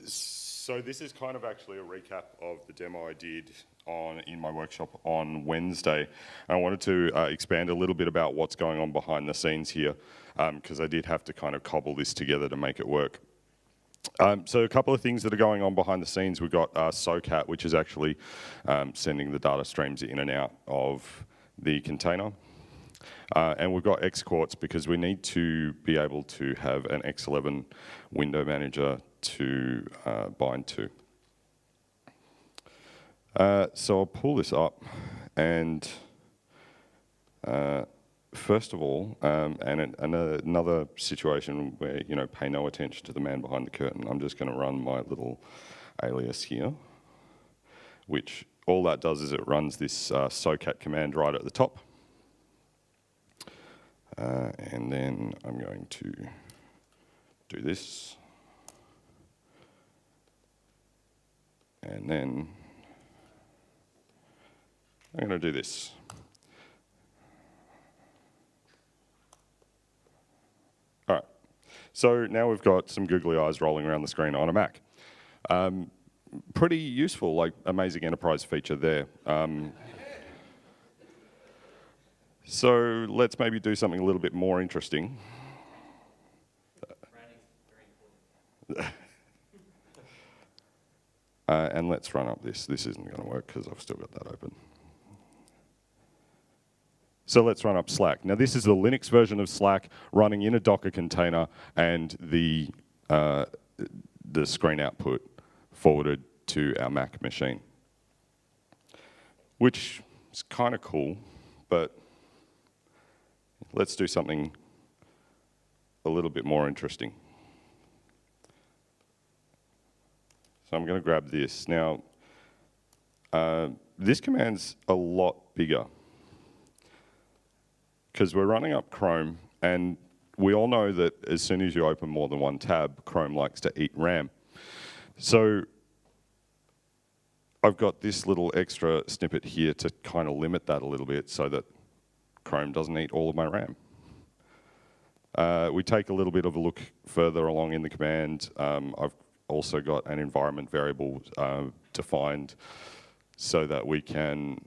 So this is kind of actually a recap of the demo I did in my workshop on Wednesday. I wanted to expand a little bit about what's going on behind the scenes here, because I did have to kind of cobble this together to make it work. So a couple of things that are going on behind the scenes. We've got SOCAT, which is actually sending the data streams in and out of the container. And we've got Xquartz because we need to be able to have an X11 window manager to bind to. So I'll pull this up, and first of all, another situation where, pay no attention to the man behind the curtain. I'm just going to run my little alias here, which all that does is it runs this SOCAT command right at the top. And then I'm going to do this. And then I'm going to do this. All right. So now we've got some googly eyes rolling around the screen on a Mac. Pretty useful, like amazing enterprise feature there. So let's maybe do something a little bit more interesting. And let's run up this. This isn't going to work because I've still got that open. So let's run up Slack. Now this is the Linux version of Slack running in a Docker container, and the screen output forwarded to our Mac machine, which is kind of cool, but let's do something a little bit more interesting. So I'm going to grab this. Now, this command's a lot bigger because we're running up Chrome, and we all know that as soon as you open more than one tab, Chrome likes to eat RAM. So I've got this little extra snippet here to kind of limit that a little bit so that Chrome doesn't eat all of my RAM. We take a little bit of a look further along in the command. I've also got an environment variable defined so that we can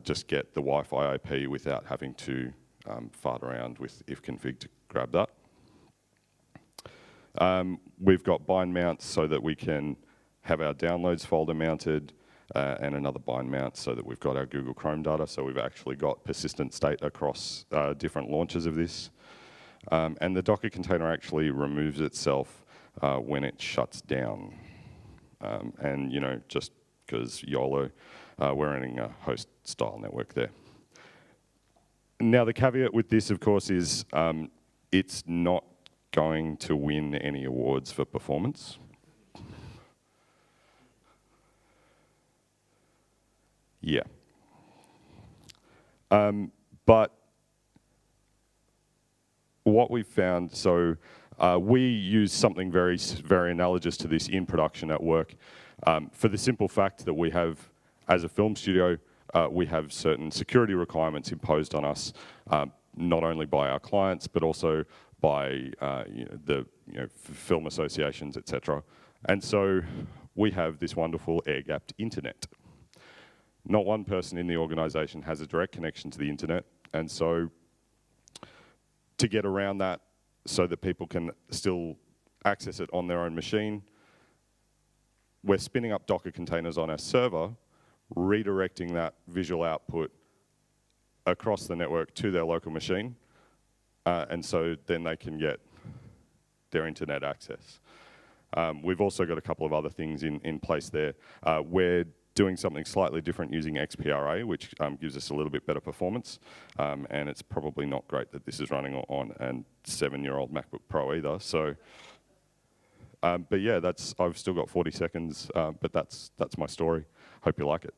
just get the Wi-Fi IP without having to fart around with ifconfig to grab that. We've got bind mounts so that we can have our downloads folder mounted, and another bind mount so that we've got our Google Chrome data. So we've actually got persistent state across different launches of this. And the Docker container actually removes itself when it shuts down. And just because YOLO, we're running a host style network there. Now the caveat with this, of course, is it's not going to win any awards for performance. Yeah. But what we've found, so we use something very, very analogous to this in production at work, for the simple fact that we have, as a film studio, we have certain security requirements imposed on us, not only by our clients, but also by the film associations, etc. And so we have this wonderful air-gapped internet. Not one person in the organization has a direct connection to the internet, and so to get around that so that people can still access it on their own machine, we're spinning up Docker containers on our server, redirecting that visual output across the network to their local machine, and so then they can get their internet access. We've also got a couple of other things in place there. We're doing something slightly different using XPRA, which gives us a little bit better performance. And it's probably not great that this is running on a 7-year-old MacBook Pro either. So, but yeah, I've still got 40 seconds, but that's my story. Hope you like it.